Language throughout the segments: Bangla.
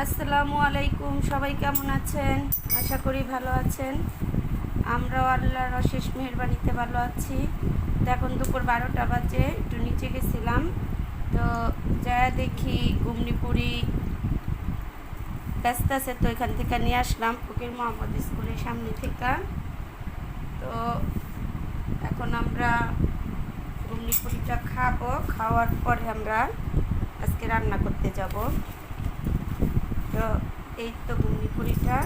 আসসালামু আলাইকুম। সবাই কেমন আছেন? আশা করি ভালো আছেন। আমরাও আল্লাহর অশেষ মেহেরবানিতে ভালো আছি। তো এখন দুপুর 12টা বাজে, একটু নিচে গেছিলাম, তো যা দেখি ঘুমনিপুরি ব্যস্ত আছে, তো এখান থেকে নিয়ে আসলাম ফকির মোহাম্মদ স্কুলের সামনে থেকে। তো এখন আমরা ঘুমনিপুরিটা খাবো, খাওয়ার পরে আমরা আজকে রান্না করতে যাব। তো এই তো ঘুমনিপুরিটা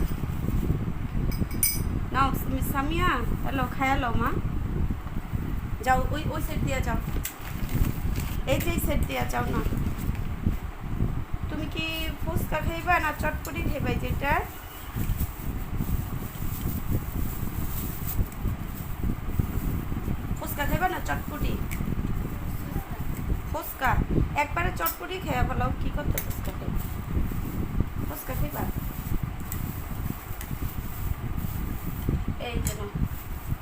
নাও সামিয়া, হ্যালো, খায়ালো মা, যাও ওই ওই সেট দিয়ে যাও, এই যে সেট দিয়ে যাও না। তুমি কি ফুচকা খাইবা না চটপটি খাইবা? যেটা ফুচকা খাইবা না চটপটি? ফুচকা একবারে চটপটি খেয়ে ফেলাও, কি করতে ফুচকা খাই? ফুচকা খাইবা? এই যেন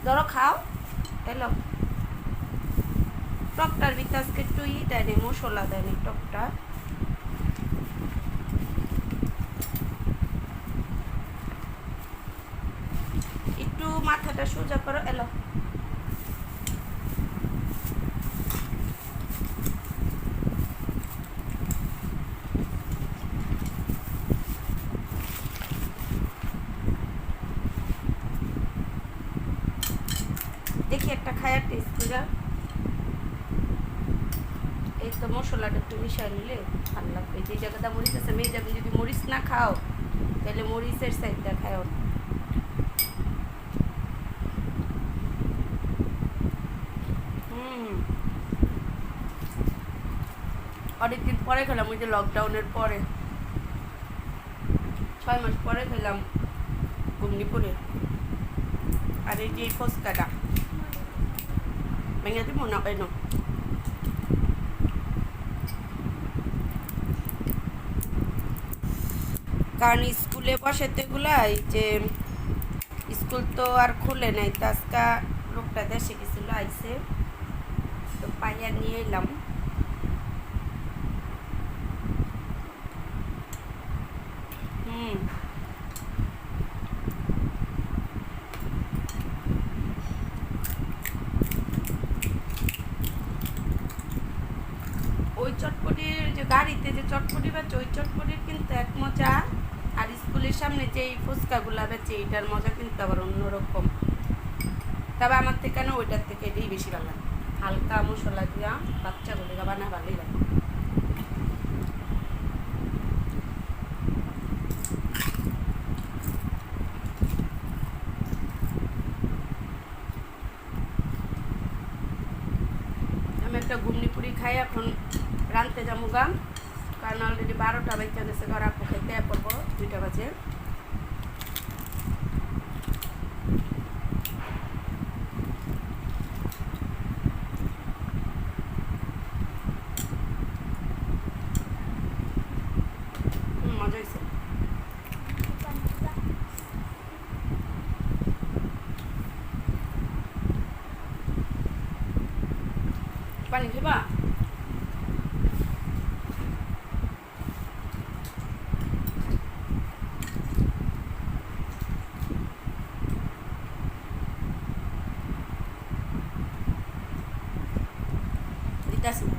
ধরো খাও, এলো। টকটার ভিতরে আজকে একটু দেয়নি, মশলা দেয়নি টকটা। একটু মাথাটা সোজা করো, এলো। দেখি একটা খায়ার টেস্ট করে। এই তো মশলাটা একটু মিশাই নিলে ভালো লাগবে। যে জায়গাটা মরিচ আছে, মেয়ে যাবে, যদি মরিচ না খাও তাহলে মরিচের সাইডটা খাও। অনেকদিন পরে খেলাম, ওই যে লকডাউনের পরে 6 মাস পরে খেলাম ঘুমনিপুরে। আর এই যে ফুচকাটা ভেঙে দিব না, এনো। কারণ স্কুলে বসে তো এগুলাই, যে স্কুল তো আর খুলে নাই, তো আজকে লোকটা দেশে গেছিল, আইসে তো পাইয়া নিয়ে এলাম। ওই চটপটির যে গাড়িতে যে চটপটি বেচে, ওই চটপটির কিন্তু এক মজা, আর স্কুলের সামনে যে এই ফুচকাগুলা বেচে এইটার মজা কিন্তু আবার অন্যরকম। তবে আমার থেকে না ওইটার থেকে এটাই বেশি ভালো লাগে, হালকা মশলা দিয়া বাচ্চাগুলি বানা ভালোই লাগে। আমি একটা ঘুমনিপুরি খাই, এখন রানতে যাবো গা, কারণ অলরেডি 12টা বাজে গেছে, ঘর আপু খাইতে পড়বো 2টা বাজে। মজা হয়েছে। পানি খাইবা? দিতাছি না।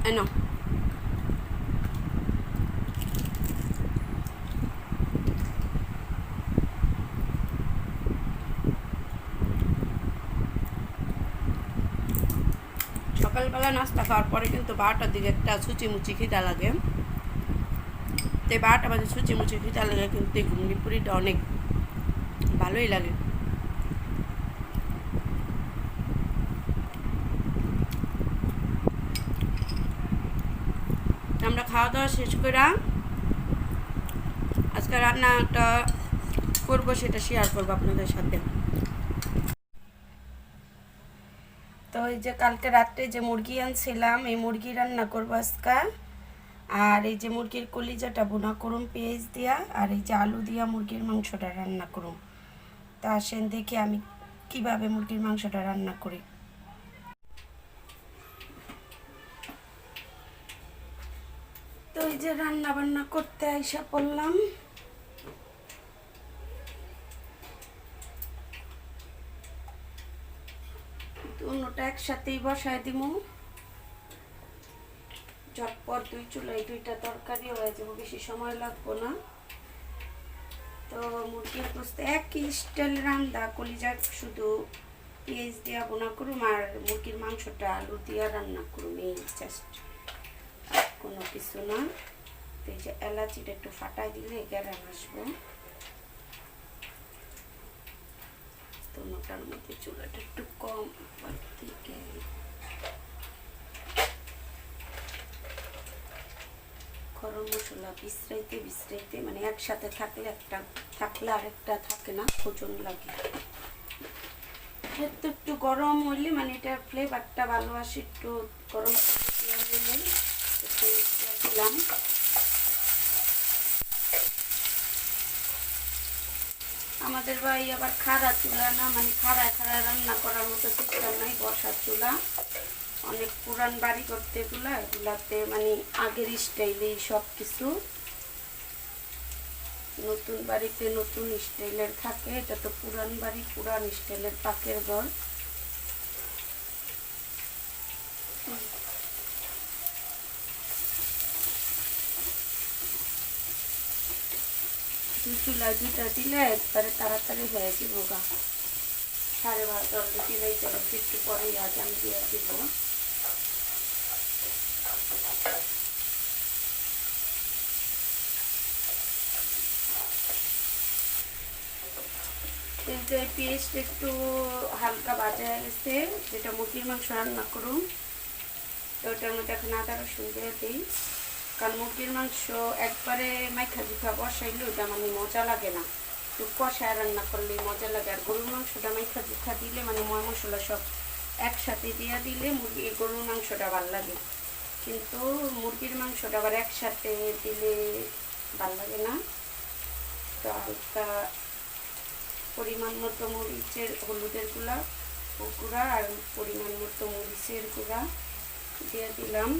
এনো সকালবেলা নাস্তা খাওয়ার পরে কিন্তু 12টার দিকে একটা সুচিমুচি খিদা লাগে, তো 12টা বাজে সুচিমুচি খিদা লাগে, কিন্তু এই ঘুমনিপুরিটা অনেক ভালোই লাগে। আমরা খাওয়া দাওয়া শেষ করে আজকে রান্নাটা করবো, সেটা শেয়ার করবো আপনাদের সাথে। তো এই যে কালকে রাত্রে যে মুরগি আনছিলাম, এই মুরগি রান্না করবো আজকে। আর এই যে মুরগির কলিজাটা বোনা করুম পেঁয়াজ দিয়া, আর এই যে আলু দিয়া মুরগির মাংসটা রান্না করুম। তা আসেন দেখি আমি কিভাবে মুরগির মাংসটা রান্না করি। তো এই যে রান্না বান্না করতে আইসা পড়লাম। অন্যটা একসাথেই বসায় দিমু, ঝটপট দুই চুলায় দুইটা তরকারি হয়ে যাবো, বেশি সময় লাগবো না। তো মুরগির গোস্ত একই স্টাইল রান্না, কলিজা শুধু পেঁয়াজ দিয়া বোনা করুম, আর মুরগির মাংসটা আলু দিয়া রান্না করুম, এই জাস্ট, কোনো কিছু না। তো এই যে এলাচিটা একটু ফাটাই দিলে গ্যারান আসবো। তো নোটার মধ্যে চুলাটা একটু কম দিকে, গরম মশলা বিশ্রাইতে মানে একসাথে থাকলে একটা থাকলে আরেকটা থাকে না, ওজন লাগে। তো একটু গরম হইলে মানে এটা ফ্লেভারটা ভালো আসে, একটু গরম দিয়ে নিলে একটু দিলাম। আমাদের বাড়ি আবার খাড়া চুলা না, মানে খাড়া রান্না করার মতো সিস্টেম নাই, বসার চুলা। অনেক পুরান বাড়ি করতে এগুলাতে মানে আগের স্টাইলে সব কিছু, নতুন বাড়িতে নতুন স্টাইলের থাকে। এটা তো পুরান বাড়ি, পুরান স্টাইলের পাকের ঘর। দুই চুলায় দুইটা দিলে একবারে তাড়াতাড়ি হয়ে দিব গা। 12:30 অলরেডি হয়ে যাবে, একটু পরেই আজ আমি দিয়ে দিব। পেস্ট একটু হালকা ভাজা হয়ে গেছে, যেটা মুরগির মাংস রান্না করুন। তো ওটার মধ্যে এখন আদা রসুন দিয়ে দিই, কারণ মুরগির মাংস একবারে মাইখা জুখা বসাইলে ওটা মানে মজা লাগে না, একটু কষায় রান্না করলে মজা লাগে। আর গরুর মাংসটা মাইখা জুখা দিলে মানে ময় মশলা সব একসাথে দিয়ে দিলে গরুর মাংসটা ভাল লাগে, কিন্তু মুরগির মাংসটা আবার একসাথে দিলে ভাল লাগে না। তো হালকা পরিমাণ মতো মরিচের হলুদের গুঁড়া আর পরিমাণ মতো মরিচের গুঁড়া দিয়ে দিলাম।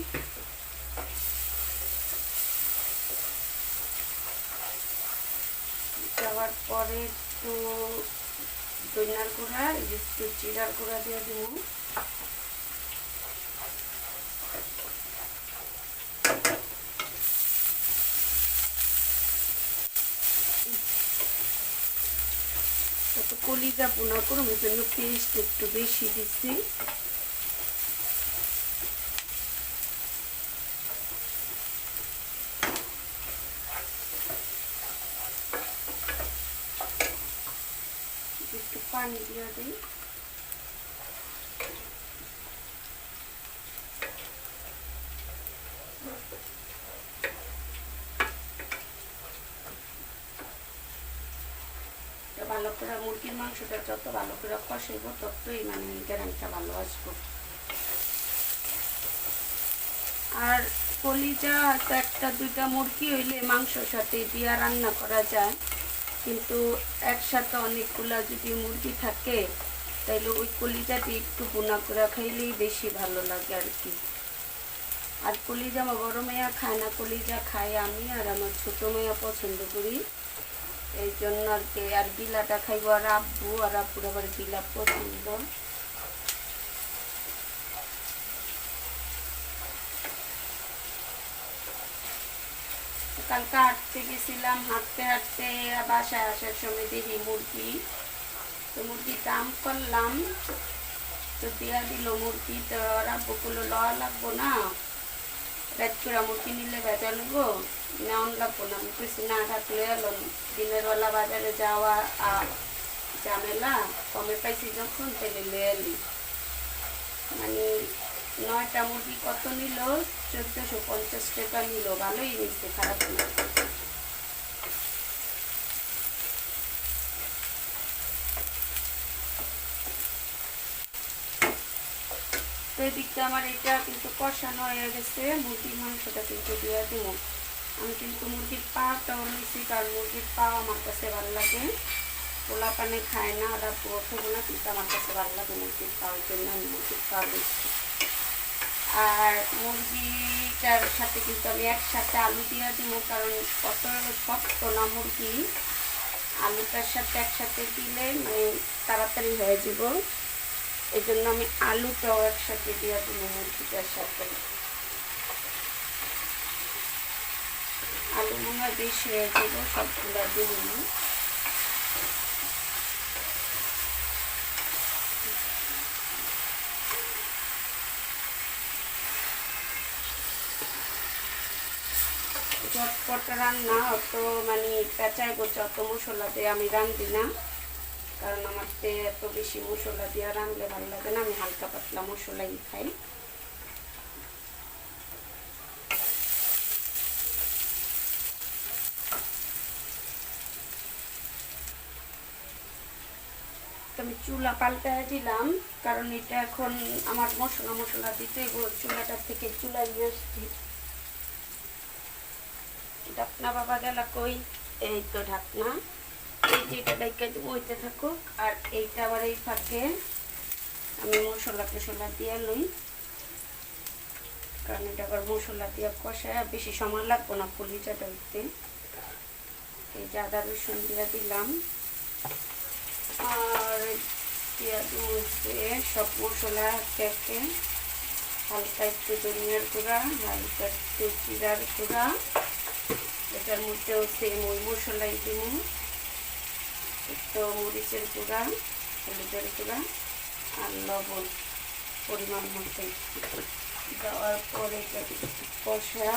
দেওয়ার পরে একটু ধনিয়ার গুঁড়া, একটু জিরার গুঁড়া দিয়ে দিব। কলিজা বোনা করুন, এই জন্য পেস্ট একটু বেশি দিচ্ছি। একটু পানি দিয়ে দিই। ভালো করে মুরগির মাংসটা যত ভালো করে কষাইব ততই মানে গ্যারান্টিটা ভালো আসবো। আর কলিজা হয়তো একটা দুইটা মুরগি হইলে মাংসর সাথে দিয়া রান্না করা যায়, কিন্তু একসাথে অনেকগুলা যদি মুরগি থাকে তাইলে ওই কলিজাটি একটু বোনা করে খাইলেই বেশি ভালো লাগে আর কি। আর কলিজা আমার বড় মেয়া খায় না, কলিজা খাই আমি আর আমার ছোটো মেয়া পছন্দ করি, এই জন্য আর কি। আর বিলাটা খাইব আর আব্বুর আবার বিলা পছন্দ। কালকে হাঁটতে গেছিলাম, হাঁটতে বাসায় আসার সময় দেখি মুরগি, তো মুরগির দাম করলাম, তো দেয়া দিল মুরগি। তো আব্বুগুলো লওয়া লাগবো না, রাত করে মুরগি নিলে ভেজা নেবো, নেওয়ান লাগবো না। আমি কিছু না থাকলে এলো দিনের বেলা বাজারে যাওয়া ঝামেলা, কমে পাইছি যখন তাহলে লয়ে এলি। মানে 9টা মুরগি কত নিল, 1450 টাকা নিল, ভালোই নিচ্ছে, খারাপ না। এদিকটা আমার এটা কিন্তু কষানো হয়ে গেছে, মুরগির মাংসটা কিন্তু দিয়ে দিব। আমি কিন্তু মুরগির পাটাও নিচ্ছি, কারণ মুরগির পা আমার কাছে ভালো লাগে। পোলা পানে খায় না, ওরা খেবো না, কিন্তু আমার কাছে ভালো লাগে মুরগির পা, ওই জন্য আমি মুরগির পা দিচ্ছি। আর মুরগিটার সাথে কিন্তু আমি একসাথে আলু দিয়ে দিব, কারণ কত শক্ত না মুরগি, আলুটার সাথে একসাথে দিলে মানে তাড়াতাড়ি হয়ে যাব। এই জন্য আমি আলুটাও একসাথে দিয়ে দিব মুরগিটার সাথে। আলু মনে হয় বেশি হয়ে যাব, সবগুলো দিব না। ঝটপট রান্না, অত মানে পেঁচায় গোছা অত মশলা দিয়ে আমি রাঁধি না, কারণ আমার এত বেশি মশলা দিয়ে রাঁধলে ভালো লাগে না। আমি হালকা পাতলা মশলাই খাই। আমি চুলা পাল্টায় দিলাম, কারণ এটা এখন আমার মশলা দিতে চুলাটার থেকে চুলা নিয়ে আসছি। ঢাকনা বাবা গেলা কই? এই তো ঢাকনা, এই যে এটা ডাইকা বইতে থাকুক, আর এইটা আবার এই ফাঁকে আমি মশলা দিয়ে লই, কারণ এটা আবার মশলা দিয়ে কষায় বেশি সময় লাগবো না কলিজাটা উঠতে। এই যে আদা রসুন দিয়ে দিলাম, আর পেঁয়াজ মধ্যে সব মশলা একে হালকা একটু ধনিয়ার গুঁড়া, হালকা একটু জিরার গুঁড়া, এটার মধ্যেও সেম ওই মশলাই দিব, একটু মরিচের গুঁড়া, হলুদের গুঁড়া আর লবণ পরিমাণ মতো দেওয়ার পরে কষা।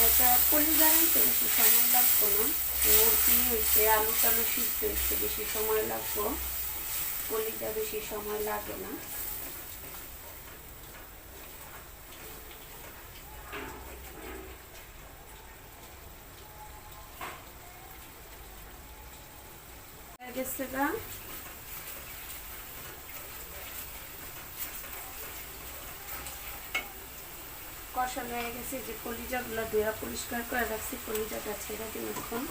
এটা কলিজা রাঁধতে বেশি সময় লাগবো না, মুরগি হয়েছে আলু টালু সিদ্ধ হয়েছে বেশি সময় লাগবো, কলিজা বেশি সময় লাগে না। গেছে গা কষানো হয়ে গেছে, যে কলিজাগুলো ধুয়ে পরিষ্কার করে রাখছি, কলিজাটা ছেড়ে দিন এখন।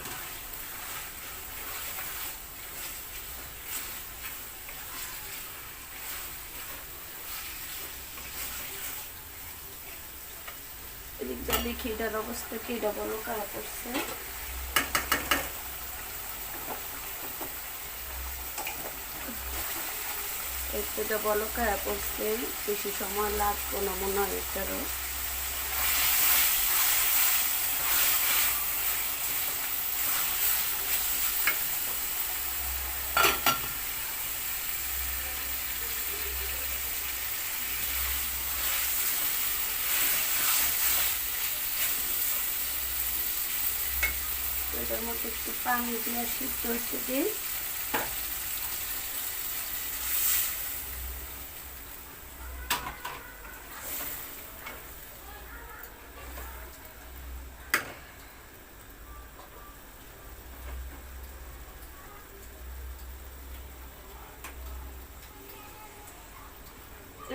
এদিকটা দেখি এটার অবস্থা কি, এটা বলো কারা করছে। এটা বলো কারা করছে, বেশি সময় লাগবো না মনে হয় এটারও। এটার মধ্যে একটু পানি দিয়ে সিদ্ধ হতে দিই।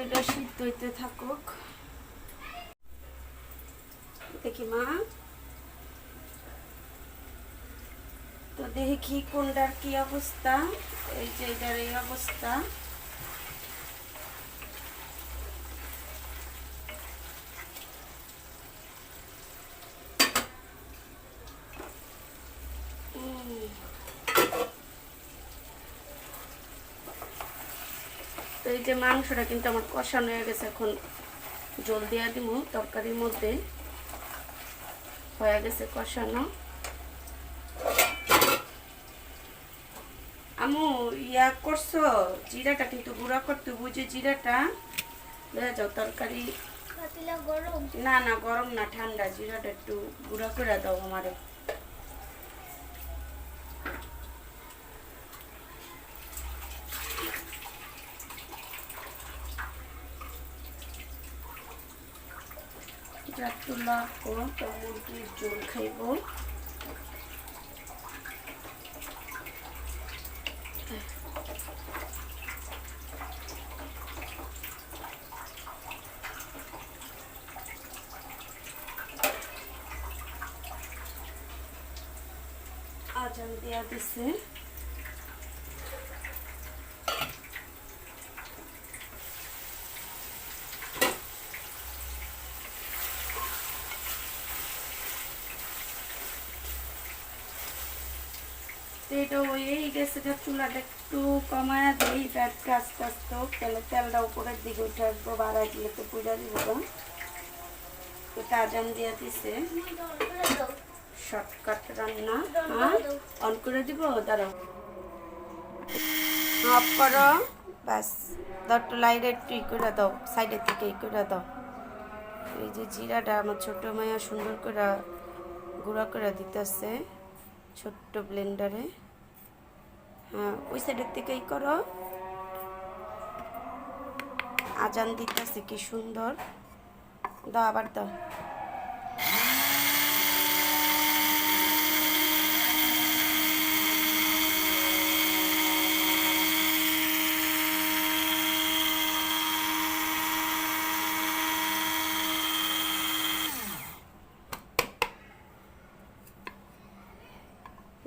এটা সিদ্ধ হইতে থাকুক। দেখি মা, তো দেখি কোনটার কি অবস্থা। এই যে এটার এই অবস্থা। তো এই যে মাংসটা কিন্তু আমার কষানো হয়ে গেছে, এখন জল দিয়ে দিব তরকারির মধ্যে, হয়ে গেছে কষানো। আমু ইয়া করছো, জিরাটা কিন্তু গুঁড়া করতে বুঝে, জিরাটা লয়ে যাও তরকারি। গরম না, না গরম না, ঠান্ডা। জিরাটা একটু গুঁড়া করে দাও আমারে। একটু লাগবো, তো মুরগির ঝোল খাইব। আজান দিয়া দিছে। এটা হয়েই গেছে, চুলাটা একটু কমায়া দিই, আস্তে আস্তে আস্তে তাহলে তেলটা উপরের দিকে উঠে আসবো, বাড়াই দিলে তো পুজা দিব না। এটা আজান দিয়ে দিছে, শর্টকাট রান্না। হ্যাঁ অন করে দিব, দাঁড়াও অফ করো, ব্যাস। দাও একটু লাইটে একটু ই করে দাও, সাইডের থেকে ই করে দাও। এই যে জিরাটা আমার ছোটো মায়া সুন্দর করে গুঁড়া করে দিতেছে ছোট্ট ব্লেন্ডারে। হ্যাঁ ওই সাইডের থেকেই করো। আজান দিতেছে কি সুন্দর, দাও আবার দাও।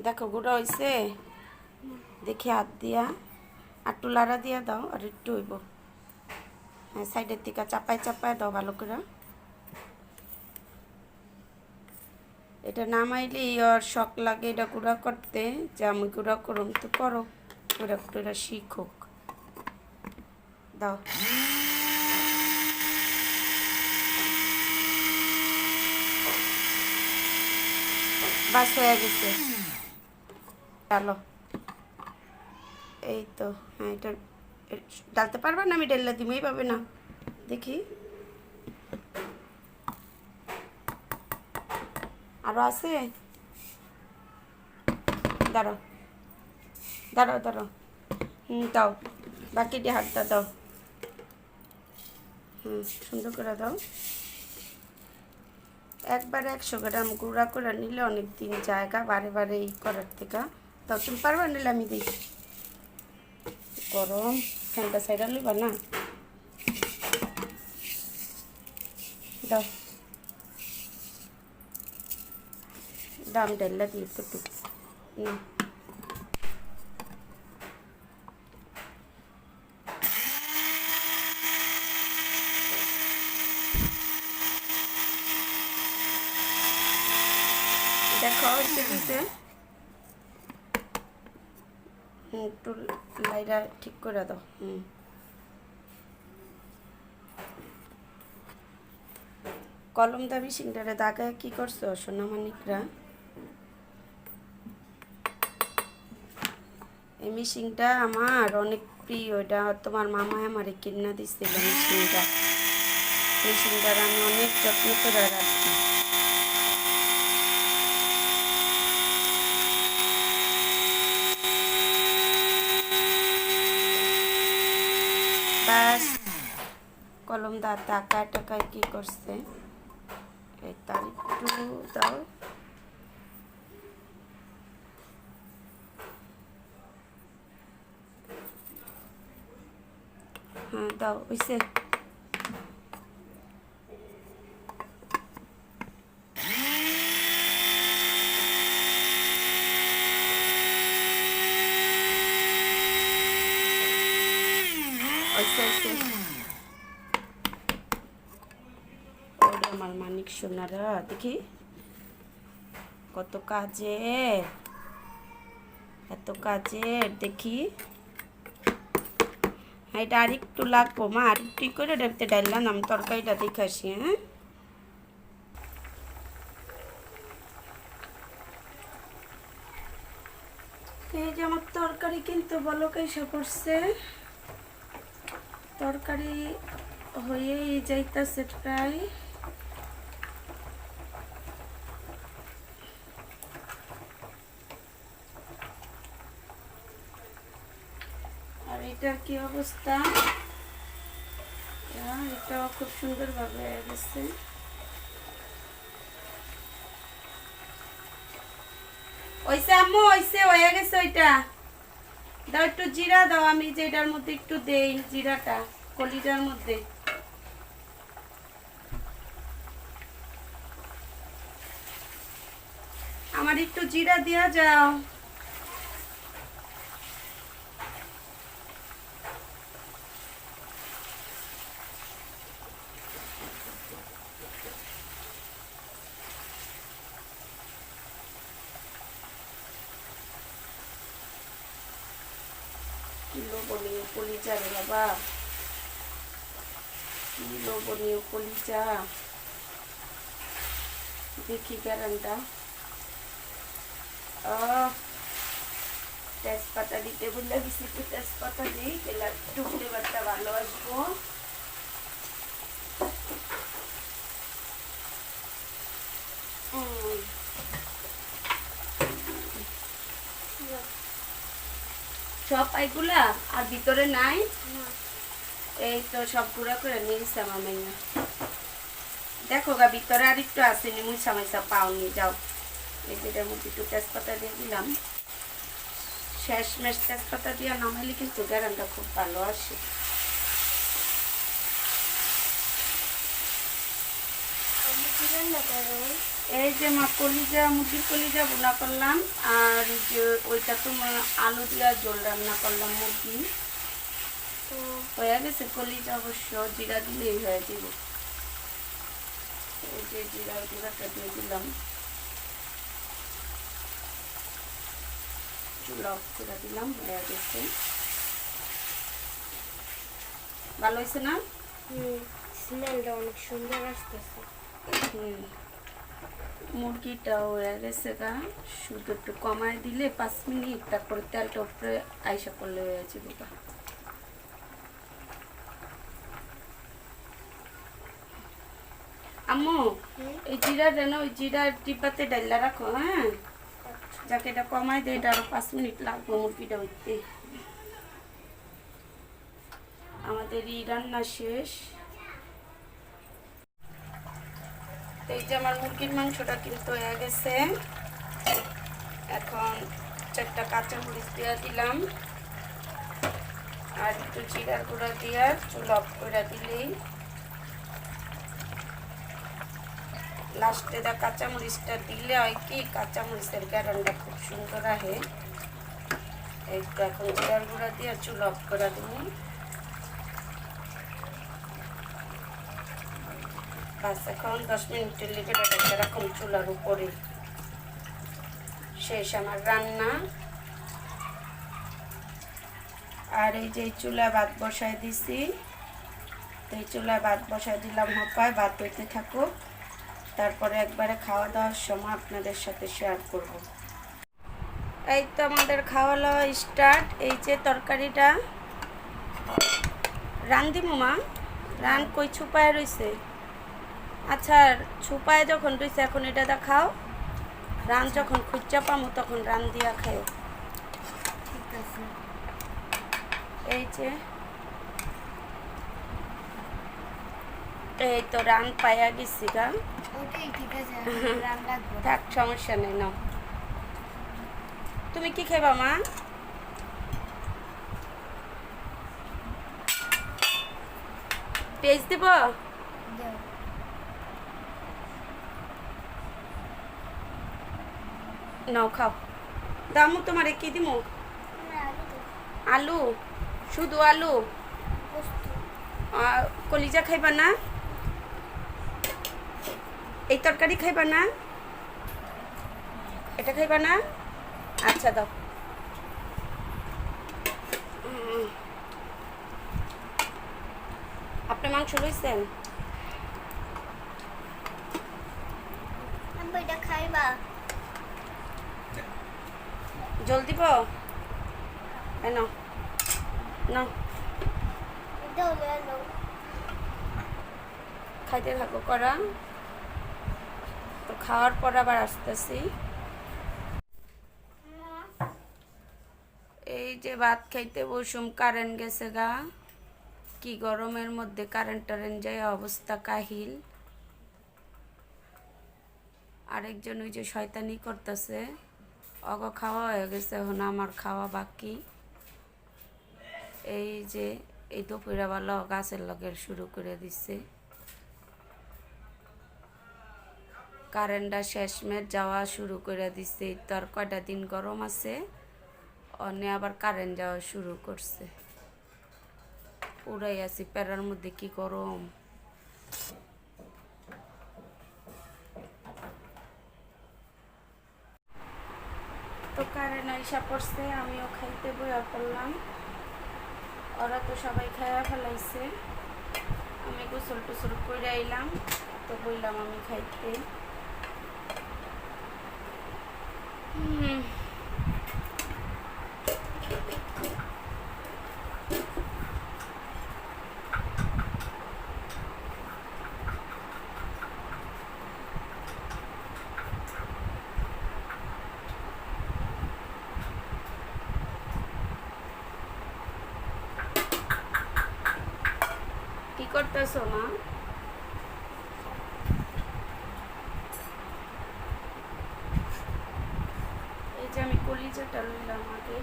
দেখো গুঁড়া হয়েছে, দেখি হাত দিয়া আর একটু লাড়া দিয়া দাও, আর একটু হইব। হ্যাঁ সাইডের দিকে চাপায় চাপায় দাও ভালো করে। এটা নামাইলে আর শখ লাগে এটা গুঁড়া করতে, যে আমি গুঁড়া করুম, তো করো গুঁড়া করে শিখুক। দাও বাস হয়ে গেছে, ডালো। এই তো হ্যাঁ এটা ডালতে পারবা না? আমি ডাল্লা দিমেই পাবে না, দেখি আরো আছে, দাঁড়াও দাঁড়াও দাঁড়াও। দাও বাকিটি হাতটা দাও। সুন্দর করে দাও। একবারে 100 গ্রাম গুঁড়া করে নিলে অনেক দিন জায়গা, বারে বারে এই করার থেকে। তাও তুমি পারবা? নিলে আমি দিই। গরম, ফ্যানটা সাইডা লইবা না, দাও দাম ডাল্লা দিয়ে একটু না। দেখো দিতে একটু লাইরা ঠিক করে দাও। কলম দাবি সিংটারে দাগায় কি করছো সোনামানিকরা? এই মিশিংটা আমার অনেক প্রিয়, এটা তোমার মামাই আমারে কিনা দিচ্ছিল মিশিংটা। মিশিংটার আমি অনেক যত্ন করে রাখি। ব্যাস কলম দা টাকায় টাকায় কি করছে, এই তার একটু দাও। হ্যাঁ দাও ওইসে। আমার মানিক সোনারা দেখি কত কাজের, এত কাজের দেখি। হ্যাঁ এটা আর একটু লাগবো মা, আর একটু করে ডালতে ডাললাম আমি তরকারিটা দেখে আসি। হ্যাঁ এই যে আমার তরকারি কিন্তু বলো কেসে পড়ছে, তরকারি হয়েই যাইতেছে প্রায়। আর এটার কি অবস্থা, এটাও খুব সুন্দরভাবে হয়ে গেছে। ওইসে আম্মু ওইসে হয়ে গেছে ওইটা। দাও একটু জিরা দাও, আমি যেটার মধ্যে একটু দেই জিরাটা কলিজার মধ্যে। আমার একটু জিরা দিয়া যাও। লোভনীয় কলিজা রে বাবা, কি লোভনীয় কলিজা। দেখি গ্যারান্টা। তেজপাতা দিতে বললে বেশি একটু তেজপাতা দিই, তাহলে একটু ফ্লেভারটা ভালো আসবো। সব এগুলা আর ভিতরে নাই, এই তো সব গুঁড়া করে নিয়েছে আমার মেয়ে। দেখো গা ভিতরে আর একটু আসেনি, মুইসা মুইসা পাওনি। যাও এই যেটার মধ্যে একটু তেজপাতা দিয়ে দিলাম। শেষমেশ তেজপাতা দিয়ে নামাইলে কিন্তু গ্যারান্টা খুব ভালো আসে। এই যে মা কলিজা, মুরগির কলিজা বোনা করলাম, আর যে ওইটা তো আলু দিয়া ঝোল রান্না করলাম মুরগি। হয়ে গেছে কলিজা, অবশ্য জিরা দিলেই হয়ে দিব। এই যে জিরাটা দিয়ে দিলাম, চুলা অফ করে দিলাম। হয়ে গেছে, ভালো হয়েছে না? স্মেলটা অনেক সুন্দর আসতেছে। মুরগিটা হয়ে গেছে গা, শুধু একটু কমায় দিলে 5 মিনিট, তারপরে তেলটা উপরে আইসা করলে হয়ে যাবে গা। আম্মু এই জিরাটা না, ওই জিরা ডিব্বাতে ডাইলা রাখো, হ্যাঁ? যাকে এটা কমায় দেয়, এটা আরো 5 মিনিট লাগবে মুরগিটা উঠতে। আমাদের এই রান্না শেষ। এই যে আমার মুরগির মাংসটা কিন্তু হয়ে গেছে। এখন 4টা কাঁচামরিচ দিয়ে দিলাম, আর একটু জিরার গুঁড়া দিয়ে চুলা অফ করে দিলেই লাস্টে দা কাঁচামরিচটা দিলে হয় কি, কাঁচামরিচের গ্যারান্টা খুব সুন্দর আহে। এই তো এখন জিরার গুঁড়া দিয়ে চুলা অফ করে দিব। বাস এখন 10 মিনিটের লিগে এরকম চুলার উপরে শেষ আমার রান্না। আর এই যে চুলায় ভাত বসায় দিছি, তো এই চুলায় ভাত বসায় দিলাম, হপায় ভাত হইতে থাকুক, তারপরে একবারে খাওয়া দাওয়ার সময় আপনাদের সাথে শেয়ার করব। এই তো আমাদের খাওয়া দাওয়া স্টার্ট। এই যে তরকারিটা রান্ধি মা, রান কই ছুপায় রইছে? আচ্ছা ছুপায় যখন রইছে এখন এটা দেখাও, রান যখন খুঁজা পামো তখন রান দিয়া খাও। ঠিক আছে। এই যে এই তো রান পাইয়া গেছি গা। ওটাই ঠিক আছে, রান লাগবে। থাক সমস্যা নেই, নাও। তুমি কি খাইবা মা? পেঁয়াজ দিব? দাও। নাও খাও। দামু তোমারে কি দিমু? আমার আলু দাও। আলু? শুধু আলু? পোস্ত। কলিজা খাইবা না? এই তরকারি খাইবা না? এটা খাইবা না? আচ্ছা দাও। আপনি মাংস লইছেন? আমি এটা খাইবা? জল দিব? নাও নাও, এটা হলো আলু। খাইতে থাকো করা। তো খাওয়ার পর আবার আসতেছি। এই যে ভাত খাইতে বসুম, কারেন্ট গেছে গা। কি গরমের মধ্যে কারেন্ট টারেন্ট যায়, অবস্থা কাহিল। আরেকজন ওই যে শয়তানি করতেছে। অগ খাওয়া হয়ে গেছে, এখন আমার খাওয়া বাকি। এই যে এই দুপুরে বেলা গাছের লগের শুরু করে দিচ্ছে। কারেন্টটা শেষমেশ যাওয়া শুরু করে দিচ্ছে। তোর কয়টা দিন গরম আছে, অনে আবার কারেন্ট যাওয়া শুরু করছে। পুরাই আছি প্যারার মধ্যে, কি গরম। তো কারেন্ট আইসা পড়ছে, আমিও খাইতে বইয়া পড়লাম। ওরা তো সবাই খাইয়া ফেলাইছে, আমি গোসল টোসল করে আইলাম, তো বললাম আমি খাইতে। কি করতেছো মা? এই যে আমি কলিজাটা লইলাম আগে।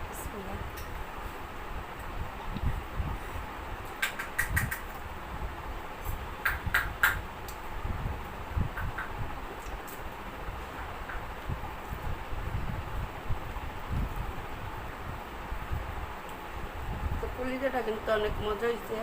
বিসমিল্লাহ। তো কলিজাটা কিন্তু অনেক মজা হয়েছে।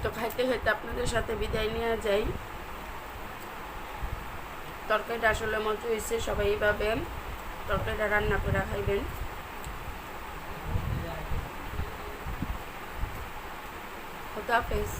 তো খাইতে খাইতে আপনাদের সাথে বিদায় নিয়ে যাই। তরকারিটা আসলে মজা হয়েছে, সবাই এইভাবে তরকারিটা রান্না করে খাইবেন। খুদা হাফেজ।